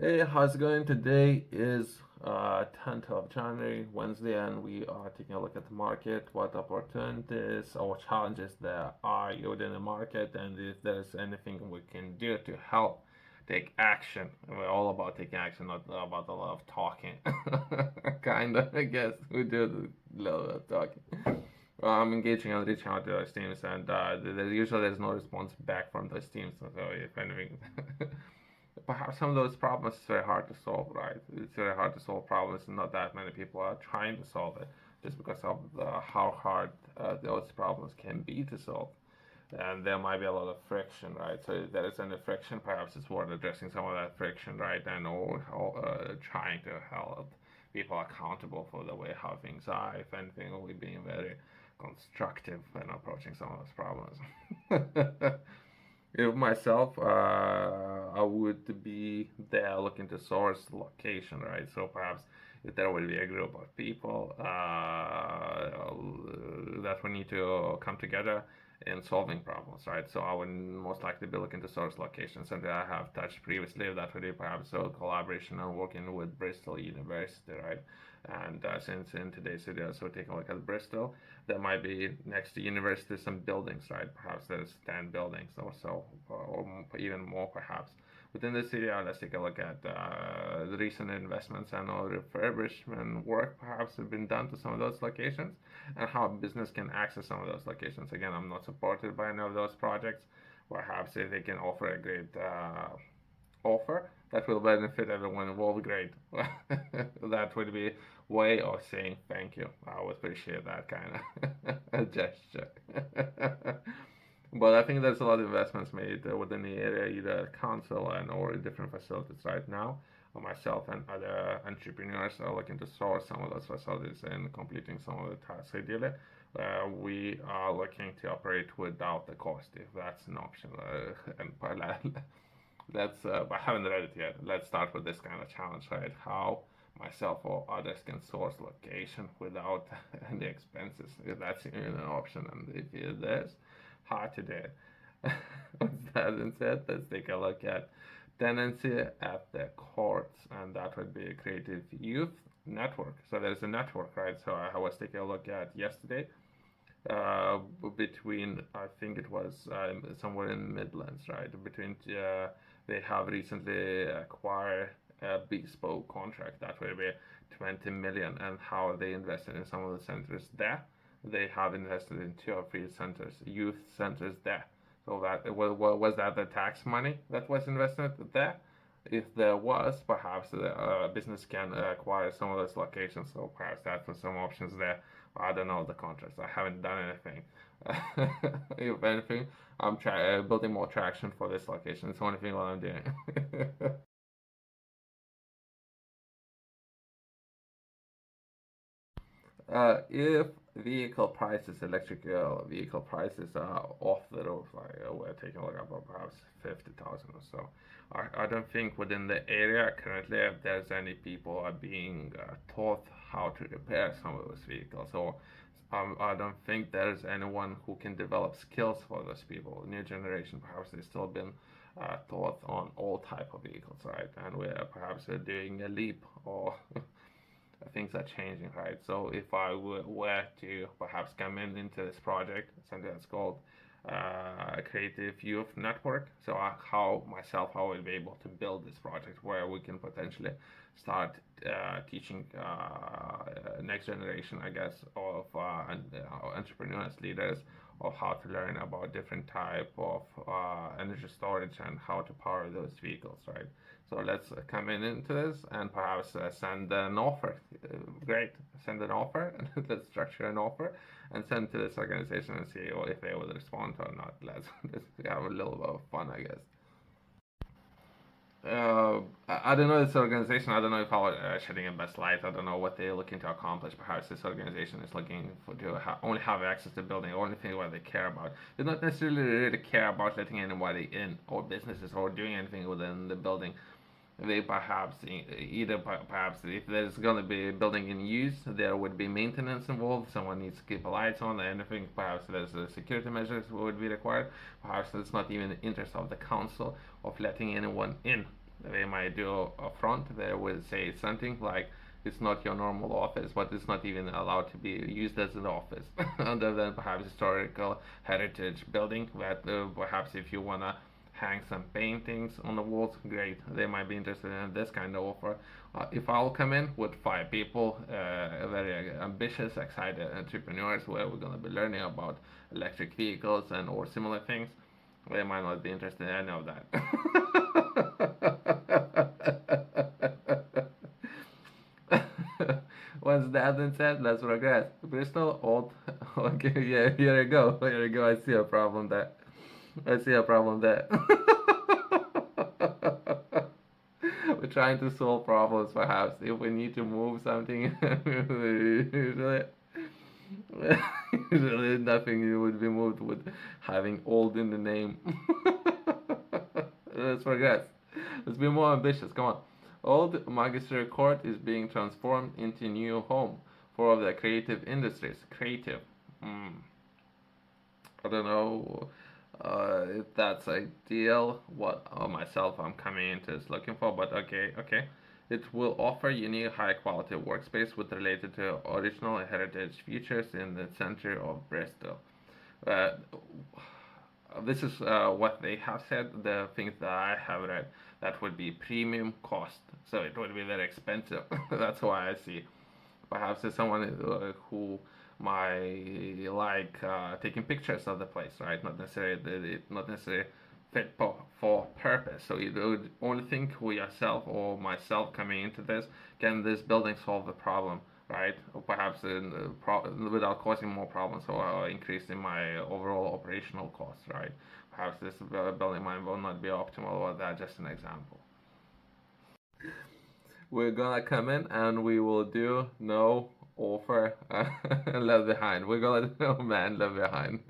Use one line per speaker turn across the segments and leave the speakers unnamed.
Hey, how's it going? Today is 10th of January, Wednesday, and we are taking a look at the market, what opportunities or challenges there are within the market, and if there's anything we can do to help take action. We're all about taking action, not about a lot of talking. Kind of, I guess. We do a little bit of talking. I'm engaging and reaching out to those teams, and usually there's no response back from those teams. So if anything, perhaps some of those problems is very hard to solve, right? It's very hard to solve problems, and not that many people are trying to solve it, just because of how hard those problems can be to solve. And there might be a lot of friction, right? So if there is any friction, perhaps it's worth addressing some of that friction, right? And or trying to hold people accountable for the way how things are. If anything, we're being very constructive when approaching some of those problems. If myself, I would be there looking to source location, right? So perhaps if there will be a group of people that we need to come together in solving problems, right? So I would most likely be looking to source locations, something I have touched previously. That would be perhaps a collaboration and working with Bristol University, right? And since in today's video, so take a look at Bristol, there might be next to university some buildings, right? Perhaps there's 10 buildings or so, or even more perhaps. Within the city, let's take a look at the recent investments and all refurbishment work perhaps have been done to some of those locations, and how business can access some of those locations. Again, I'm not supported by any of those projects. Perhaps if they can offer a great offer that will benefit everyone involved, great. That would be way of saying thank you. I would appreciate that kind of gesture. But I think there's a lot of investments made within the area, either council and or different facilities right now. Myself and other entrepreneurs are looking to source some of those facilities and completing some of the tasks ideally. We are looking to operate without the cost, if that's an option. And let's, I haven't read it yet. Let's start with this kind of challenge, right? How myself or others can source location without any expenses, if that's even an option, and if it is, how to do it. With that being said, let's take a look at tenancy at the courts, and that would be a creative youth network. So there's a network, right? So I was taking a look at yesterday uh, between, I think it was somewhere in Midlands, right? Between they have recently acquired a bespoke contract that will be 20 million, and how they invested in some of the centers there. They have invested in two or three centers, youth centers there. So that was that the tax money that was invested there? If there was, perhaps the business can acquire some of those locations. So perhaps that's some options there. I don't know the contracts. I haven't done anything. If anything, I'm building more traction for this location. It's the only thing what I'm doing. If vehicle prices, electric vehicle prices are off the roof, like we're taking a look at perhaps 50,000 or so. I don't think within the area currently if there's any people are being taught how to repair some of those vehicles. So I don't think there's anyone who can develop skills for those people. New generation perhaps they've still been taught on all type of vehicles, right? And we're perhaps doing a leap or things are changing, right? So if I were to perhaps come in into this project, something that's called a creative youth network, so how myself I will be able to build this project where we can potentially start teaching next generation, I guess, of entrepreneurs, leaders, of how to learn about different type of energy storage and how to power those vehicles, right? So let's come in into this and perhaps send an offer. Great, send an offer. Let's structure an offer and send to this organization and see if they will respond or not. Let's have a little bit of fun, I guess. I don't know this organization. I don't know if I'm shedding a best light. I don't know what they're looking to accomplish. Perhaps this organization is looking for to only have access to building, only thing what they care about. They don't necessarily really care about letting anybody in or businesses or doing anything within the building. They perhaps either perhaps if there's going to be a building in use, there would be maintenance involved. Someone needs to keep the lights on, and anything. Perhaps there's security measures would be required. Perhaps it's not even the interest of the council of letting anyone in They might do a front. They will say something like, it's not your normal office, but it's not even allowed to be used as an office, other than perhaps historical heritage building. That perhaps if you wanna hang some paintings on the walls, great. They might be interested in this kind of offer. If I'll come in with 5 people, very ambitious, excited entrepreneurs, where we're gonna be learning about electric vehicles and or similar things, they might not be interested in any of that. Once that been said, let's progress. Bristol, old. Okay, yeah, here you go. Here you go. I see a problem there. I see a problem there. We're trying to solve problems, perhaps. If we need to move something, usually, usually nothing would be moved with having old in the name. Let's progress. Let's be more ambitious. Come on. Old Magister Court is being transformed into new home for the creative industries. Creative. Mm, I don't know if that's ideal. What myself I'm coming into is looking for, but okay, okay. It will offer unique, high-quality workspace with related to original heritage features in the center of Bristol. Uh, this is what they have said. The things that I have read, that would be premium cost, so it would be very expensive. That's why I see. Perhaps it's someone who might like taking pictures of the place, right? Not necessarily fit for purpose. So you would only think who yourself or myself coming into this, can this building solve the problem, right? Or perhaps without causing more problems or increasing my overall operational costs, right? Perhaps this building might will not be optimal, or that's just an example. We're gonna come in and we will do no offer left behind. We're gonna do no man left behind.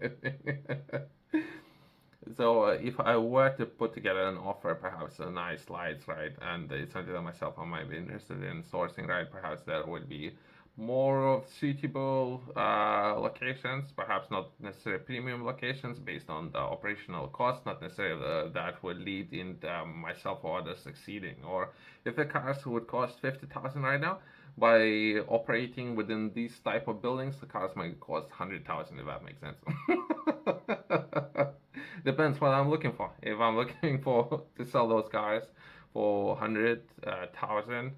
So if I were to put together an offer, perhaps a nice slides, right, and it's something that myself I might be interested in sourcing, right, perhaps there would be more of suitable locations, perhaps not necessarily premium locations based on the operational cost, not necessarily that would lead in myself or others succeeding. Or if the cars would cost 50,000 right now, by operating within these type of buildings, the cars might cost 100,000, if that makes sense. Depends what I'm looking for. If I'm looking for to sell those cars for 100,000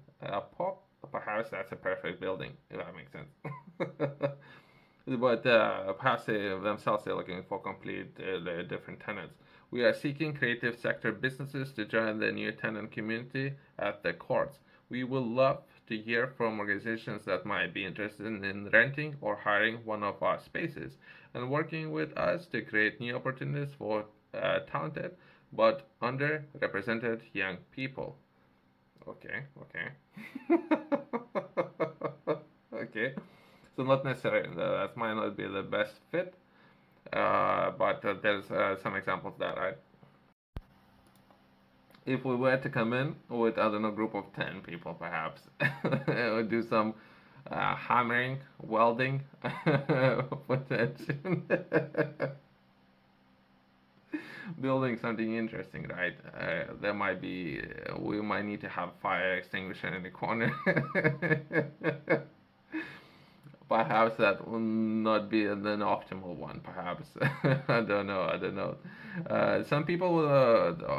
pop, perhaps that's a perfect building, if that makes sense. But perhaps they themselves are looking for complete different tenants. We are seeking creative sector businesses to join the new tenant community at the courts. We will love to hear from organizations that might be interested in renting or hiring one of our spaces and working with us to create new opportunities for talented but underrepresented young people. Okay, okay. Okay. So not necessarily that might not be the best fit, but there's some examples there, right? If we were to come in with, I don't know, a group of 10 people perhaps, would do some hammering, welding, potential, building something interesting, right? There might be, we might need to have fire extinguisher in the corner. Perhaps that will not be an optimal one. Perhaps I don't know. I don't know. Some people will.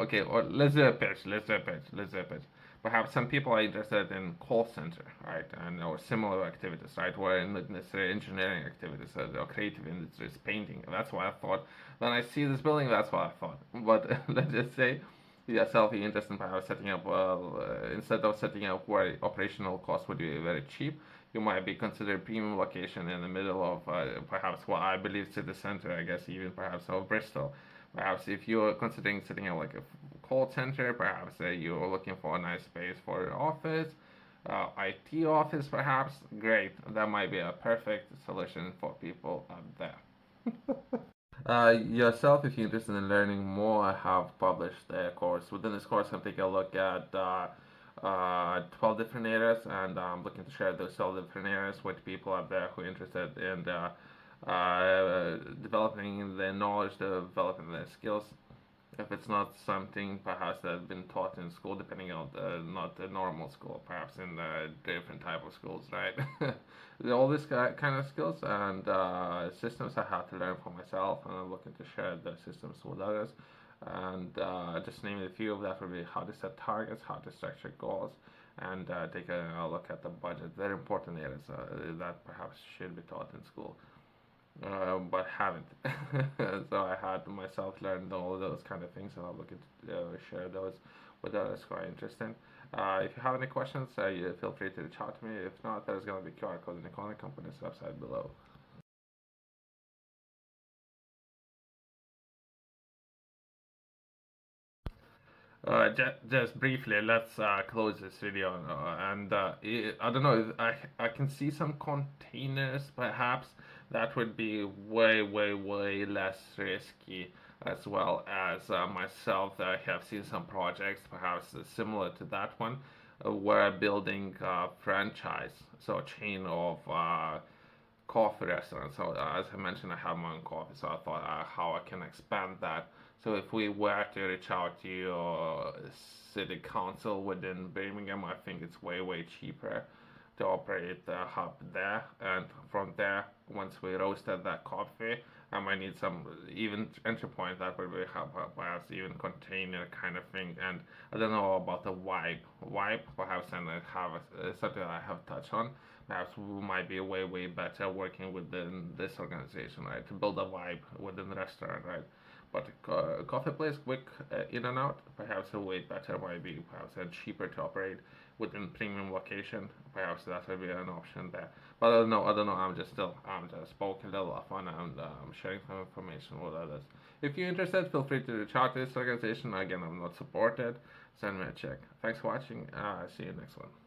Okay, or let's do a pitch. Let's do a pitch. Let's do a pitch. Perhaps some people are interested in call center, right, and or similar activities, right, or not necessarily engineering activities or creative industries, painting. That's what I thought when I see this building. That's what I thought. But let's just say yourself you're interested in perhaps setting up. Instead of setting up where operational costs would be very cheap, you might be considered premium location in the middle of perhaps what I believe city center, I guess even perhaps of Bristol. Perhaps if you're considering setting up like a call center, perhaps you're looking for a nice space for your office, IT office perhaps, great. That might be a perfect solution for people out there. Yourself, if you're interested in learning more, I have published a course. Within this course, I'm taking a look at 12 different areas, and I'm looking to share those 12 different areas with people out there who are interested in developing their knowledge, developing their skills, if it's not something perhaps that has been taught in school, depending on not the normal school, perhaps in the different type of schools, right? All these kind of skills and systems I had to learn for myself, and I'm looking to share the systems with others. And just name a few of that would be how to set targets, how to structure goals, and take a look at the budget. Very important areas that perhaps should be taught in school, but haven't. So I had myself learn all those kind of things, and I'm looking to share those with others who are interested. If you have any questions, you feel free to reach out to me. If not, there's going to be QR code in the corner company's website below. Just briefly, let's close this video. And I don't know, I can see some containers perhaps that would be way, way, way less risky, as well as myself. I have seen some projects perhaps similar to that one, where building a franchise, so a chain of coffee restaurant. So as I mentioned, I have my own coffee, so I thought how I can expand that. So if we were to reach out to your city council within Birmingham, I think it's way way cheaper to operate the hub there. And from there, once we roasted that coffee, I might need some even entry point that would be help perhaps even container kind of thing. And I don't know about the vibe perhaps, and I have something I have touched on. Perhaps we might be way way better working within this organization, right, to build a vibe within the restaurant, right. But coffee place, quick in and out, perhaps a way better might be perhaps and cheaper to operate within premium location. Perhaps that would be an option there. But I don't know. I'm just spoken a little off on, and sharing some information with others. If you're interested, feel free to reach out to this organization. Again, I'm not supported. Send me a check. Thanks for watching. See you next one.